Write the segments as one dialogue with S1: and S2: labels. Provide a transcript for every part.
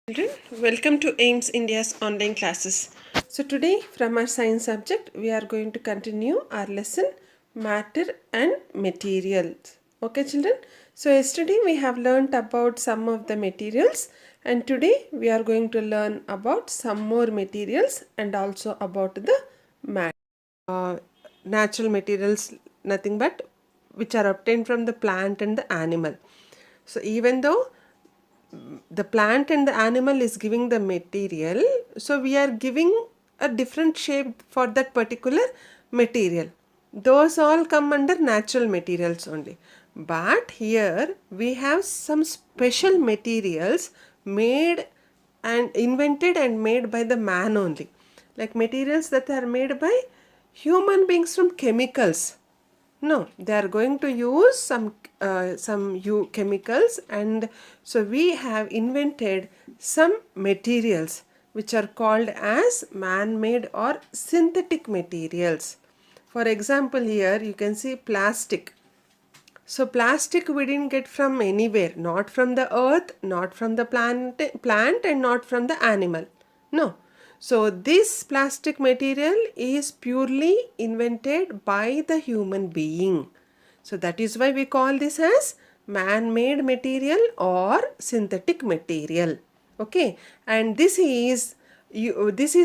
S1: Children, welcome to AIMS India's online classes. So today from our science subject we are going to continue our lesson matter and materials. Okay children, so yesterday we have learnt about some of the materials and today we are going to learn about some more materials and also about the natural materials, nothing but which are obtained from the plant and the animal. So even though the plant and the animal is giving the material, so we are giving a different shape for that particular material. Those all come under natural materials only, but here we have some special materials made and invented and made by the man only, like materials that are made by human beings from chemicals. No, they are going to use some chemicals, and so we have invented some materials which are called as man-made or synthetic materials. For example, here you can see plastic. So plastic we didn't get from anywhere, not from the earth, not from the plant and not from the animal. No. So this plastic material is purely invented by the human being. So that is why we call this as man-made material or synthetic material. Okay, and this is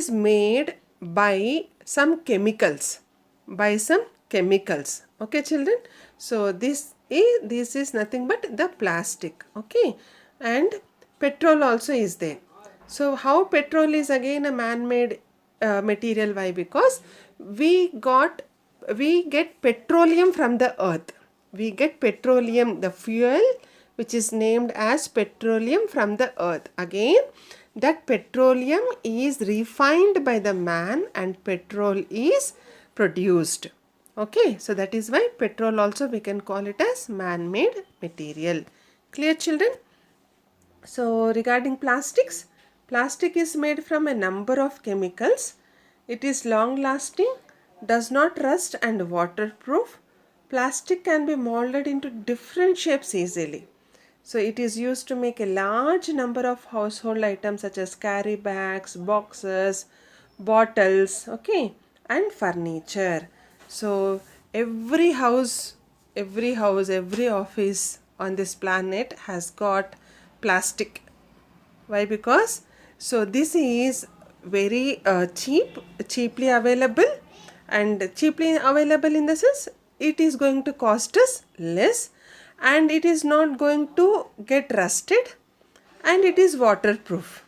S1: made by some chemicals, okay children. So this is nothing but the plastic. Okay, and petrol also is there. So how petrol is again a man-made material? Why? Because we get petroleum from the earth. We get petroleum, the fuel which is named as petroleum from the earth. Again, that petroleum is refined by the man and petrol is produced. Okay, so that is why petrol also we can call it as man-made material. Clear children? So regarding plastics, plastic is made from a number of chemicals. It is long lasting, does not rust and waterproof. Plastic can be molded into different shapes easily. So it is used to make a large number of household items such as carry bags, boxes, bottles, okay, and furniture. So every house, every office on this planet has got plastic. Why? Because so this is very cheaply available, and cheaply available in the sense it is going to cost us less, and it is not going to get rusted, and it is waterproof.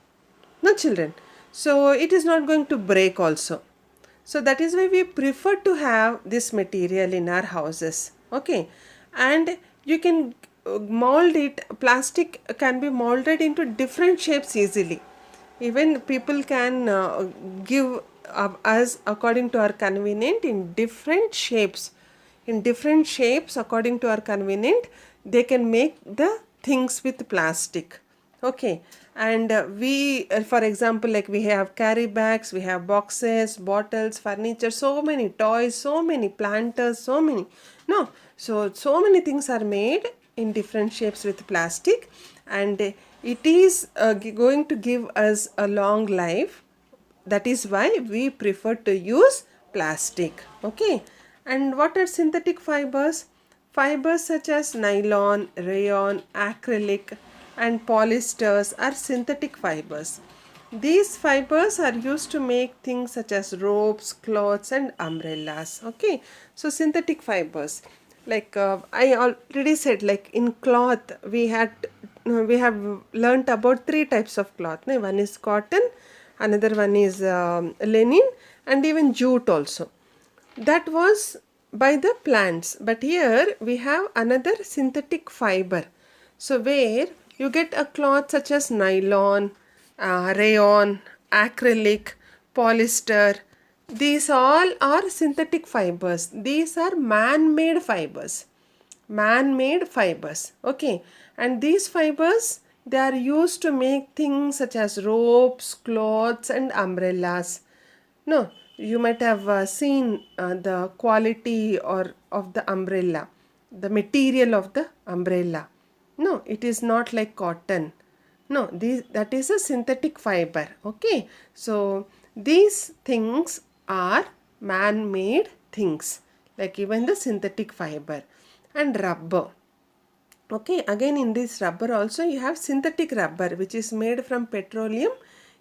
S1: No children, so it is not going to break also. So that is why we prefer to have this material in our houses. Okay, and you can mold it. Plastic can be molded into different shapes easily. Even people can give us according to our convenient in different shapes. In different shapes according to our convenient, they can make the things with plastic. Okay, and we for example, like we have carry bags, we have boxes, bottles, furniture, so many toys, so many planters, so many so many things are made in different shapes with plastic, and it is going to give us a long life. That is why we prefer to use plastic. Okay, and what are synthetic fibers? Fibers such as nylon, rayon, acrylic and polyesters are synthetic fibers. These fibers are used to make things such as ropes, cloths and umbrellas. Okay, so synthetic fibers, like I already said, like in cloth we have learnt about three types of cloth. One is cotton, another one is linen, and even jute also. That was by the plants, but here we have another synthetic fiber. So where you get a cloth such as nylon, rayon, acrylic, polyester. These all are synthetic fibers. These are man-made fibers. Man-made fibers. Okay, and these fibers, they are used to make things such as ropes, cloths and umbrellas. No, you might have seen the quality or of the umbrella, the material of the umbrella. No, it is not like cotton. No, that is a synthetic fiber. Okay, so these things are man-made things, like even the synthetic fiber. And rubber. Okay, again in this rubber also you have synthetic rubber, which is made from petroleum,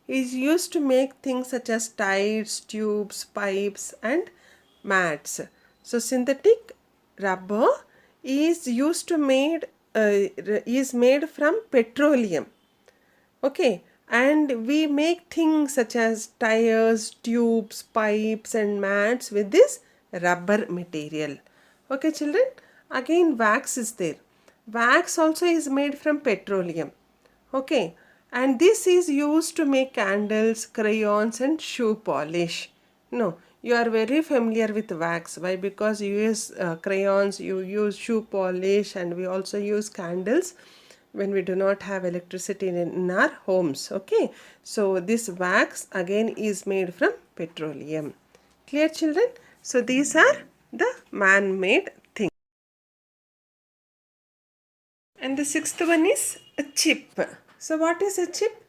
S1: is used to make things such as tights, tubes, pipes and mats. So synthetic rubber is used to is made from petroleum. Okay, and we make things such as tires, tubes, pipes and mats with this rubber material. Okay children, again wax is there. Wax also is made from petroleum. Okay, and this is used to make candles, crayons and shoe polish. No, you are very familiar with wax. Why? Because you use crayons, you use shoe polish, and we also use candles when we do not have electricity in our homes. Okay, so this wax again is made from petroleum. Clear children? So these are the man-made things. And the sixth one is a chip. So what is a chip?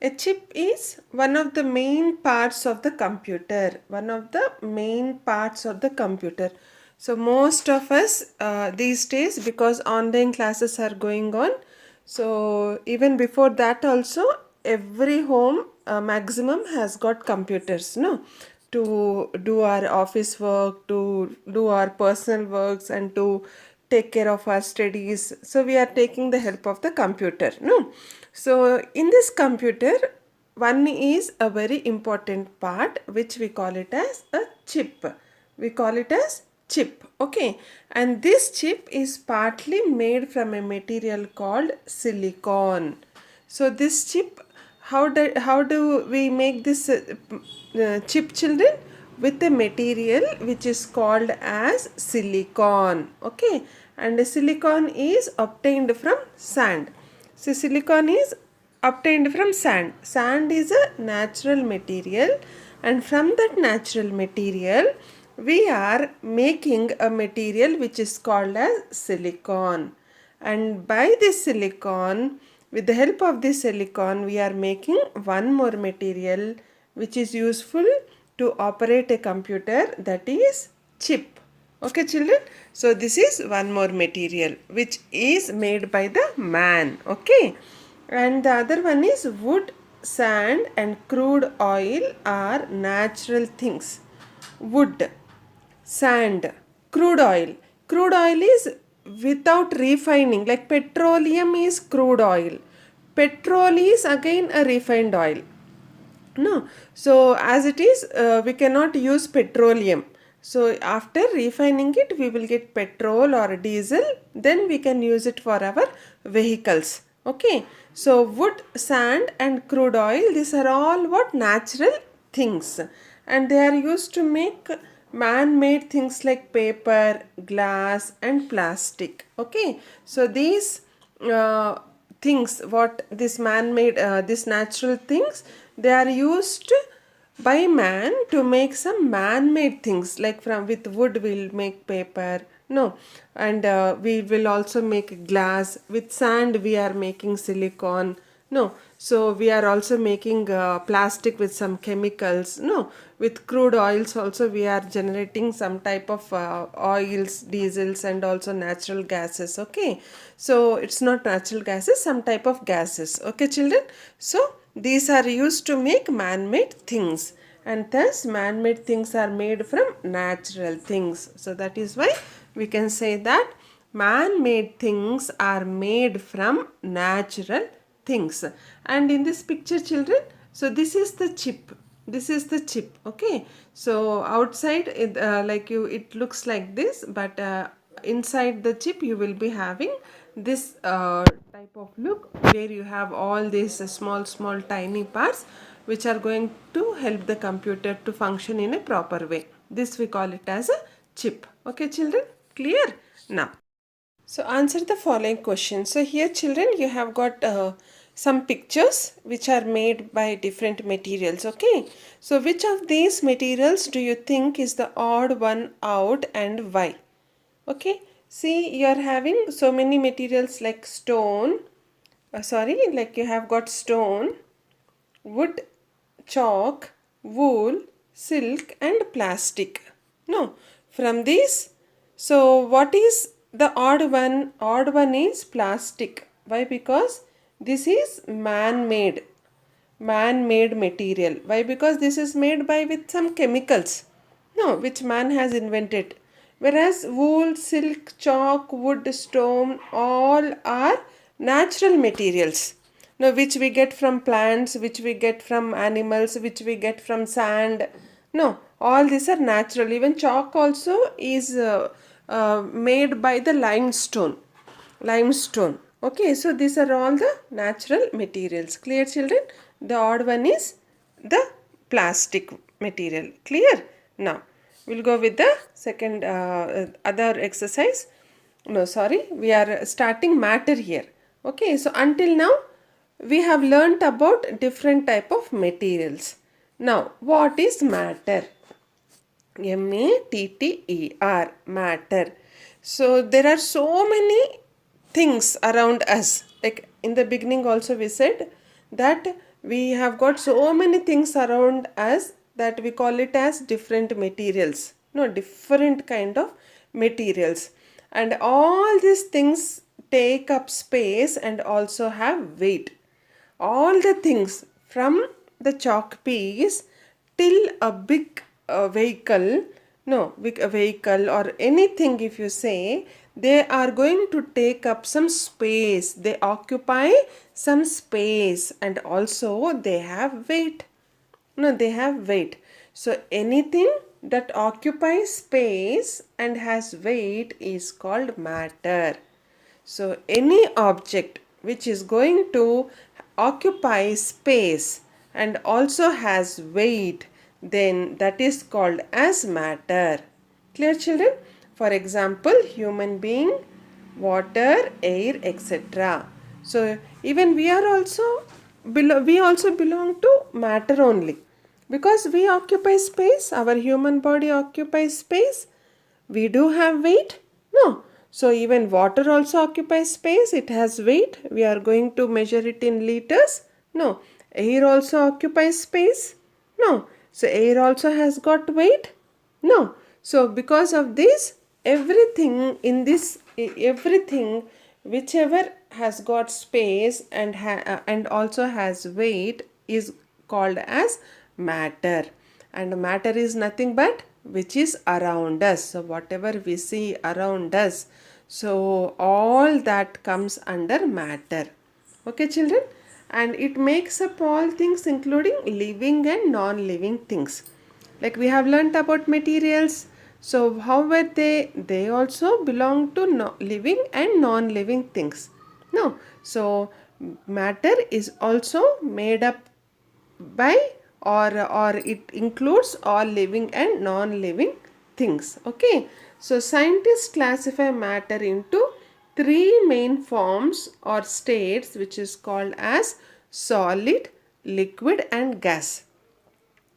S1: A chip is one of the main parts of the computer. One of the main parts of the computer. So most of us these days, because online classes are going on, so even before that also, every home maximum has got computers, no? To do our office work, to do our personal works and to take care of our studies. So we are taking the help of the computer, no? So in this computer, one is a very important part which we call it as a chip. We call it as chip. Okay, and this chip is partly made from a material called silicon. So this chip, how do we make this chip children? With a material which is called as silicon. Okay, and the silicon is obtained from sand. So silicon is obtained from sand. Sand is a natural material, and from that natural material we are making a material which is called as silicon. And by this silicon, with the help of this silicon, we are making one more material which is useful to operate a computer, that is chip. Okay children, so this is one more material which is made by the man. Okay, and the other one is wood, sand and crude oil are natural things. Wood, sand, crude oil. Crude oil is without refining, like petroleum is crude oil. Petrol is again a refined oil. No, so as it is, we cannot use petroleum. So after refining it, we will get petrol or diesel, then we can use it for our vehicles. Okay, so wood, sand and crude oil, these are all what natural things, and they are used to make man-made things like paper, glass and plastic. Okay, so these things, what this man-made, these natural things, they are used by man to make some man-made things, like from with wood we'll make paper, no, and we will also make glass. With sand we are making silicon, no, so we are also making plastic with some chemicals, no, with crude oils also we are generating some type of oils, diesels and also natural gases. Okay, so it's not natural gases, some type of gases. Okay children, so these are used to make man-made things, and thus man-made things are made from natural things. So that is why we can say that man-made things are made from natural things. And in this picture children, so this is the chip. This is the chip. Okay, so outside it it looks like this, but inside the chip you will be having this type of look, where you have all these small tiny parts which are going to help the computer to function in a proper way. This we call it as a chip. Okay children, clear? Now, so answer the following questions. So here children, you have got some pictures which are made by different materials. Okay, so which of these materials do you think is the odd one out and why? Okay, see, you are having so many materials like stone, like you have got stone, wood, chalk, wool, silk, and plastic. No, from these, so what is the odd one? Odd one is plastic. Why? Because this is man-made material. Why? Because this is made by with some chemicals, no, which man has invented. Whereas wool, silk, chalk, wood, stone, all are natural materials. No, which we get from plants, which we get from animals, which we get from sand. No, all these are natural. Even chalk also is made by the limestone. Okay, so these are all the natural materials. Clear, children? The odd one is the plastic material. Clear? Now we'll go with the second other exercise. No, sorry, we are starting matter here. Okay, so until now we have learnt about different type of materials. Now what is matter? matter, matter. So there are so many things around us. Like in the beginning also we said that we have got so many things around us that we call it as different materials. No, different kind of materials. And all these things take up space and also have weight. All the things from the chalk piece till a big vehicle, no, big a vehicle or anything, if you say, they are going to take up some space. They occupy some space and also they have weight. No, they have weight. So anything that occupies space and has weight is called matter. So any object which is going to occupy space and also has weight, then that is called as matter. Clear, children? For example, human being, water, air, etc. So even we also belong to matter only, because we occupy space. Our human body occupies space. We do have weight. No. So even water also occupies space. It has weight. We are going to measure it in liters. No. Air also occupies space. No. So air also has got weight. No. So because of this, everything whichever has got space and also has weight is called as matter. And matter is nothing but which is around us. So whatever we see around us, so all that comes under matter. Okay, children? And it makes up all things including living and non-living things. Like we have learnt about materials. So how were they? They also belong to living and non-living things. No. So matter is also made up by or it includes all living and non-living things. Okay. So scientists classify matter into three main forms or states, which is called as solid, liquid, and gas.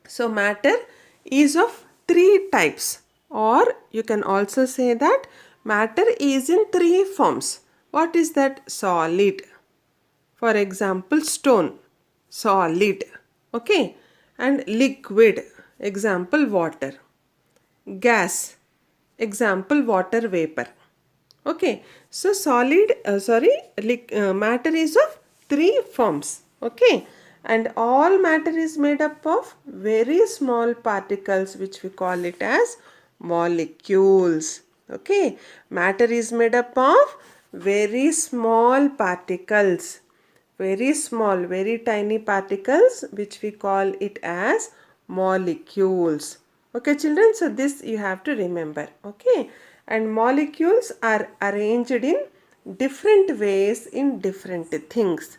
S1: So matter is of three types, or you can also say that matter is in three forms. What is that? Solid. For example, stone, solid. Okay. And liquid, example, water. Gas, example, water vapor. Okay. So matter is of three forms. Okay. And all matter is made up of very small particles, which we call it as molecules. Okay. Matter is made up of very small particles, very small, very tiny particles, which we call it as molecules. Okay, children, so this you have to remember. Okay. And molecules are arranged in different ways in different things.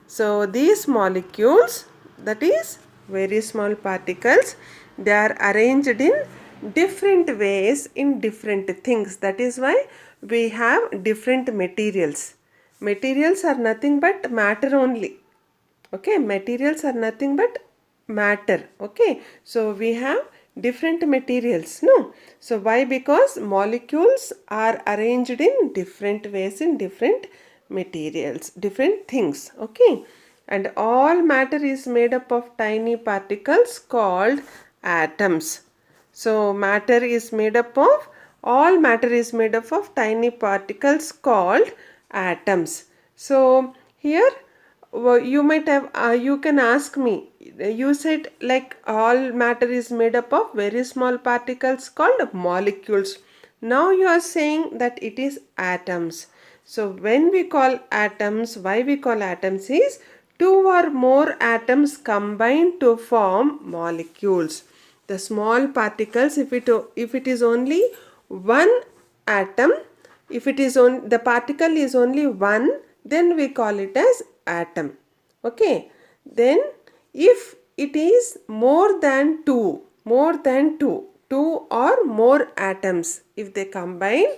S1: So these molecules, that is very small particles, they are arranged in different ways in different things. That is why we have different materials. Materials are nothing but matter only. Okay, materials are nothing but matter. Okay, so we have different materials. No, so why? Because molecules are arranged in different ways in different materials, different things. Okay, and all matter is made up of tiny particles called atoms. So matter is made up of, all matter is made up of tiny particles called atoms. So here you might have, you can ask me, you said like all matter is made up of very small particles called molecules. Now you are saying that it is atoms. So when we call atoms, why we call atoms is two or more atoms combine to form molecules. The small particles, if it is only one atom, if it is on, the particle is only one, then we call it as atom. Okay, then if it is more than two or more atoms, if they combine,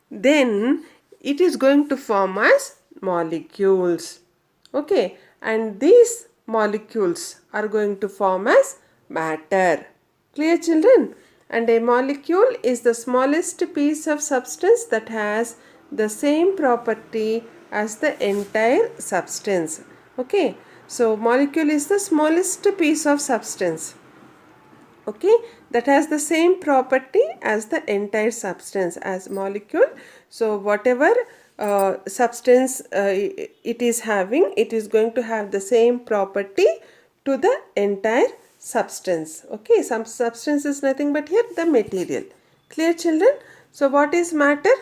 S1: then it is going to form as molecules. Okay, and these molecules are going to form as matter. Clear, children? And a molecule is the smallest piece of substance that has the same property as the entire substance. Okay, so molecule is the smallest piece of substance, okay, that has the same property as the entire substance as molecule. So whatever substance it is having, it is going to have the same property to the entire substance. Okay, some substance is nothing but here the material. Clear, children? So what is matter?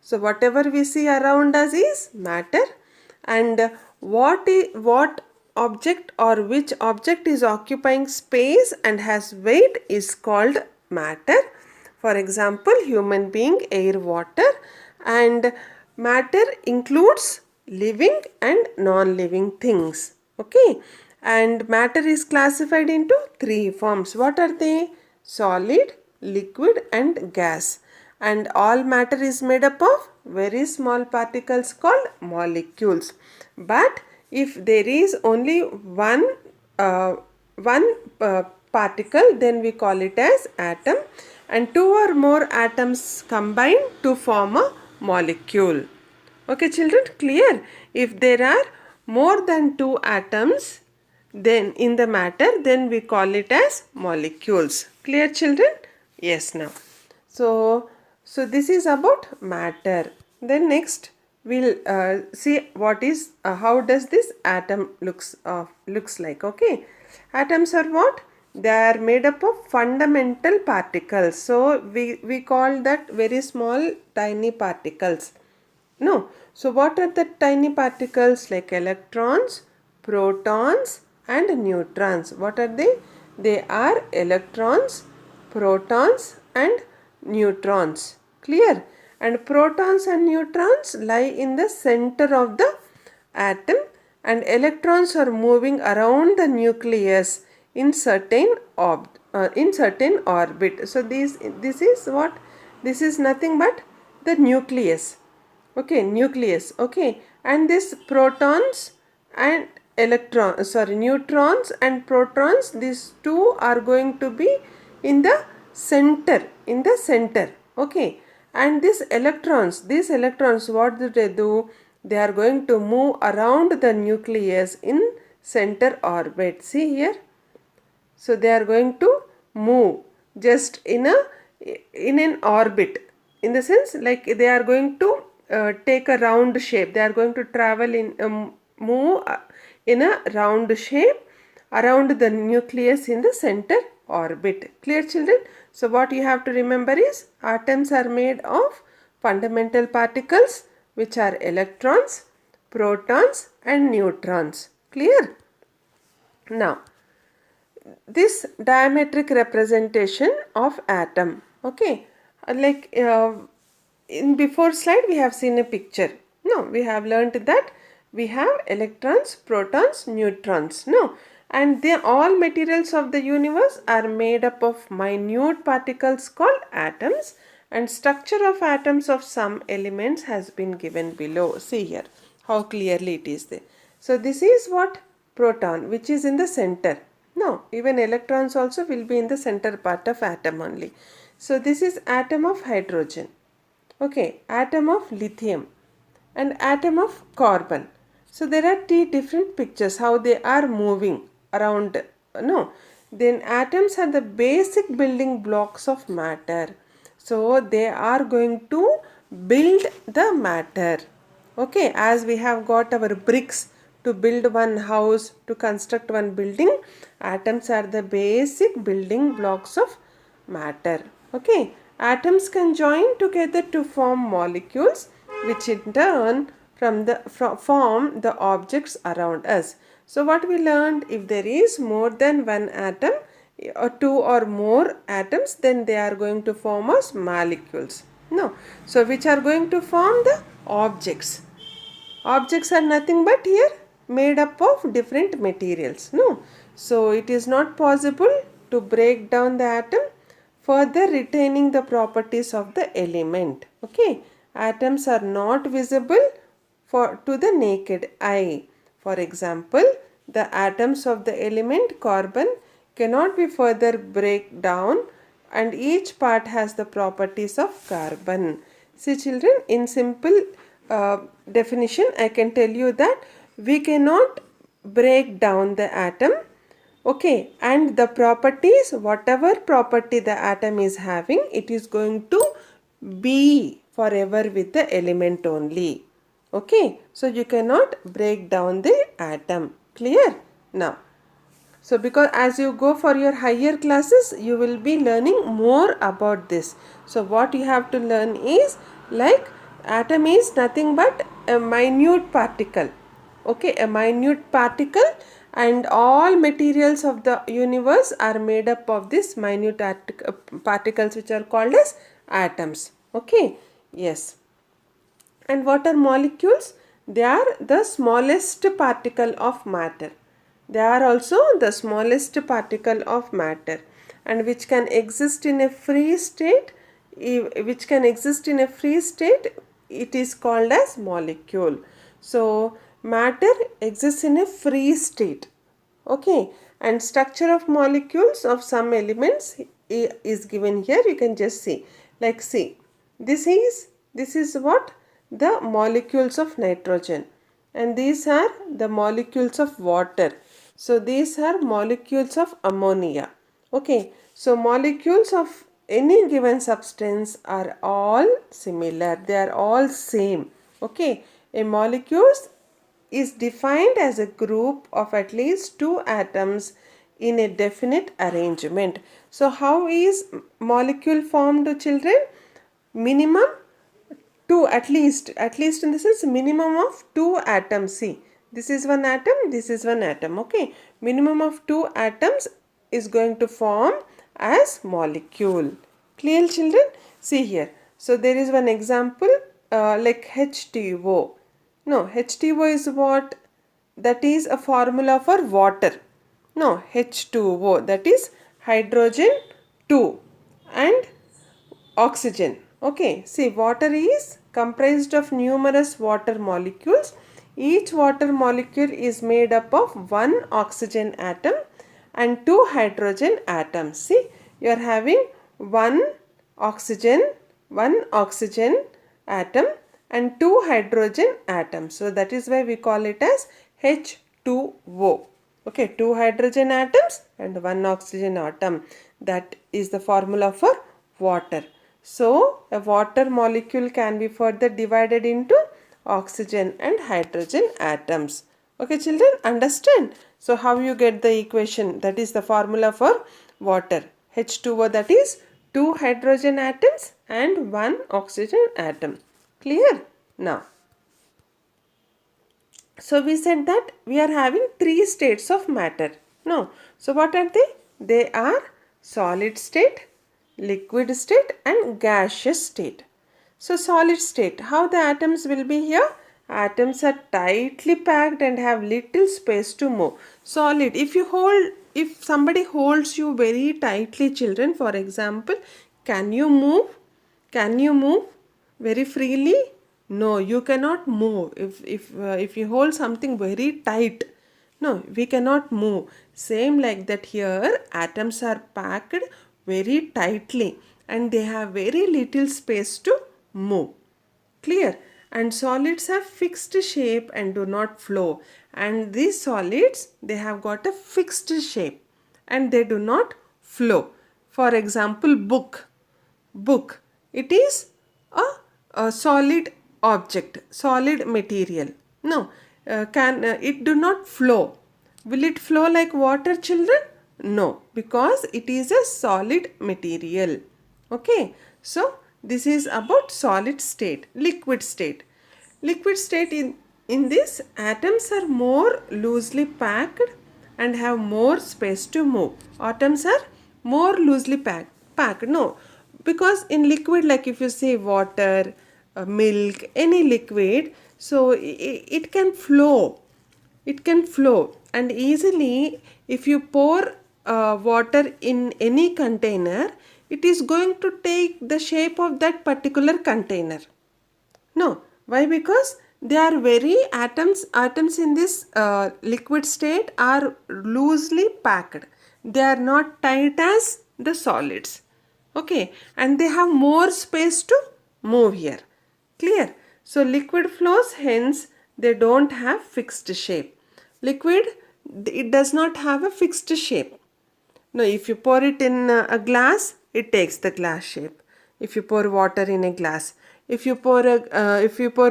S1: So whatever we see around us is matter, and what object or which object is occupying space and has weight is called matter. For example, human being, air, water, and matter includes living and non-living things. Okay, and matter is classified into three forms. What are they? Solid, liquid, and gas. And all matter is made up of very small particles called molecules. But if there is only one particle, then we call it as atom, and two or more atoms combine to form a molecule. Okay, children, clear? If there are more than two atoms then in the matter, then we call it as molecules. Clear, children? Yes, now. So this is about matter. Then next we'll see what is how does this atom looks like. Okay, atoms are what? They are made up of fundamental particles. So we call that very small tiny particles. No, so what are the tiny particles? Like electrons, protons, and neutrons. What are they? They are electrons, protons, and neutrons. Clear? And protons and neutrons lie in the center of the atom, and electrons are moving around the nucleus in certain orbit. So this is what? This is nothing but the nucleus. Okay, nucleus. Okay, and this protons and neutrons and protons, these two are going to be in the center. Okay, and these electrons, what do? They are going to move around the nucleus in center orbit. See here. So they are going to move just in an orbit, in the sense like they are going to take a round shape. They are going to travel move in a round shape around the nucleus in the center orbit. Clear, children? So what you have to remember is atoms are made of fundamental particles which are electrons, protons, and neutrons. Clear? Now, this diametric representation of atom. Okay, like in before slide we have seen a picture. No, we have learnt that we have electrons, protons, neutrons. No, and all materials of the universe are made up of minute particles called atoms, and structure of atoms of some elements has been given below. See here how clearly it is there. So this is what? Proton, which is in the center. No, even electrons also will be in the center part of atom only. So this is atom of hydrogen. Okay, atom of lithium. and atom of carbon. So there are three different pictures how they are moving around. No, then atoms are the basic building blocks of matter. So they are going to build the matter. Okay, as we have got our bricks to build one house, to construct one building, atoms are the basic building blocks of matter. Okay, atoms can join together to form molecules, which in turn form the objects around us. So what we learned, if there is more than one atom or two or more atoms, then they are going to form as molecules. No, so which are going to form the objects. Objects are nothing but here made up of different materials. No, so it is not possible to break down the atom, further retaining the properties of the element. Okay, atoms are not visible to the naked eye. For example, the atoms of the element carbon cannot be further break down, and each part has the properties of carbon. See children, in simple definition I can tell you that we cannot break down the atom. Okay, and the properties, whatever property the atom is having, it is going to be forever with the element only. Okay, so you cannot break down the atom. Clear? Now, so because as you go for your higher classes, you will be learning more about this. So what you have to learn is, like, atom is nothing but a minute particle. Okay, a minute particle, and all materials of the universe are made up of this minute particles, which are called as atoms. Okay, yes. And what are molecules? They are the smallest particle of matter. They are also the smallest particle of matter, and which can exist in a free state. Which can exist in a free state, it is called as molecule. So matter exists in a free state. Okay, and structure of molecules of some elements is given here. You can just see, like, see, this is what the molecules of nitrogen, and these are the molecules of water. So these are molecules of ammonia. Okay, so molecules of any given substance are all similar, they are all same. Okay, a molecule is defined as a group of at least two atoms in a definite arrangement. So how is molecule formed, children? Minimum two, at least in the sense minimum of two atoms. See, this is one atom, this is one atom. Okay, minimum of two atoms is going to form as molecule. Clear children? See here, so there is one example like H2O. No, H2O is what? That is a formula for water. No, H2O, that is hydrogen 2 and oxygen. Okay, see, water is comprised of numerous water molecules. Each water molecule is made up of one oxygen atom and two hydrogen atoms. See, you are having one oxygen atom and two hydrogen atoms. So that is why we call it as H2O. Okay, two hydrogen atoms and one oxygen atom. That is the formula for water. So a water molecule can be further divided into oxygen and hydrogen atoms. Okay children, understand? So how you get the equation? That is the formula for water. H2O, that is two hydrogen atoms and one oxygen atom. Clear? Now, so we said that we are having three states of matter. No. So what are they? They are solid state, liquid state and gaseous state. So solid state, how the atoms will be here? Atoms are tightly packed and have little space to move. Solid, if somebody holds you very tightly, children, for example, can you move? Can you move very freely? No, you cannot move. If you hold something very tight, no, we cannot move. Same like that here, atoms are packed very tightly and they have very little space to move. Clear? and solids have fixed shape and do not flow. And these solids, they have got a fixed shape and they do not flow. For example, book. It is a solid object, solid material. No, it do not flow. Will it flow like water, children? No, because it is a solid material. Okay, so this is about solid state, liquid state. Liquid state, in this, atoms are more loosely packed and have more space to move. Atoms are more loosely packed. No, because in liquid, like if you say water, milk, any liquid, so it can flow. It can flow, and easily if you pour water in any container, it is going to take the shape of that particular container. No, why? Because they are very atoms in this liquid state are loosely packed. They are not tight as the solids. Okay, and they have more space to move here. Clear? So liquid flows, hence they don't have fixed shape. Liquid, it does not have a fixed shape. Now if you pour it in a glass, it takes the glass shape. If you pour water in a glass, if you pour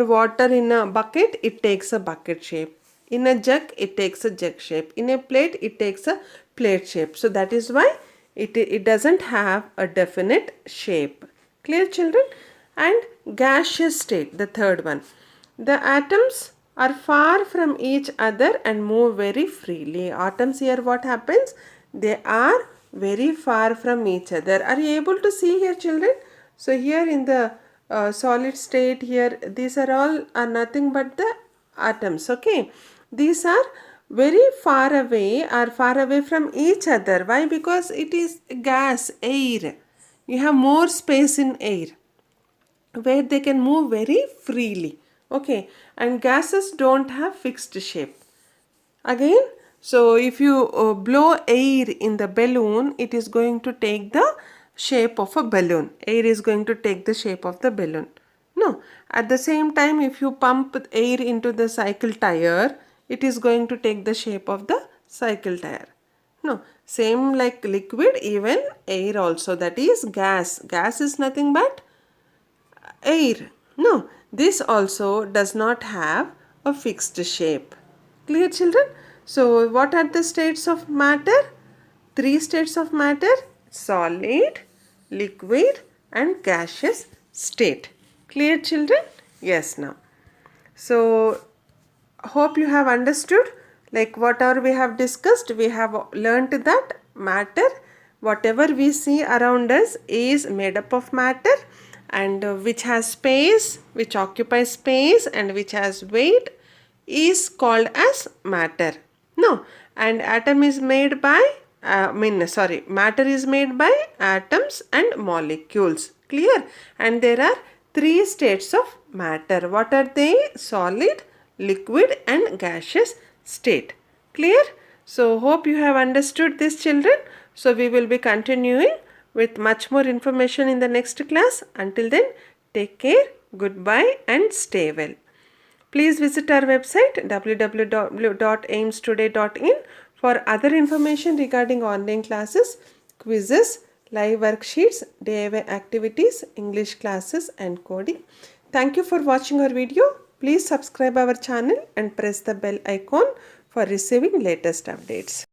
S1: water in a bucket, it takes a bucket shape. In a jug, it takes a jug shape. In a plate, it takes a plate shape. So that is why it doesn't have a definite shape. Clear, children? And gaseous state, the third one. The atoms are far from each other and move very freely. Atoms here, what happens? They are very far from each other. Are you able to see here, children? So here in the solid state here, these are all nothing but the atoms. Okay, these are very far away from each other. Why? Because it is gas, air. You have more space in air where they can move very freely. Okay, and gases don't have fixed shape. Again, so if you blow air in the balloon, it is going to take the shape of a balloon. Air is going to take the shape of the balloon. No, at the same time, if you pump air into the cycle tire, it is going to take the shape of the cycle tire. No, same like liquid, even air also, that is gas. Gas is nothing but air. No, this also does not have a fixed shape. Clear, children? So what are the states of matter? 3 states of matter: solid, liquid and gaseous state. Clear, children? Yes, now. So hope you have understood, like whatever we have discussed. We have learnt that matter, whatever we see around us, is made up of matter, and which has space, which occupies space and which has weight is called as matter. No, and atom is made by matter is made by atoms and molecules. Clear? And there are 3 states of matter. What are they? Solid, liquid and gaseous state. Clear? So hope you have understood this, children. So we will be continuing with much more information in the next class. Until then, take care, goodbye and stay well. Please visit our website www.aimstoday.in for other information regarding online classes, quizzes, live worksheets, DIY activities, English classes and coding. Thank you for watching our video. Please subscribe our channel and press the bell icon for receiving latest updates.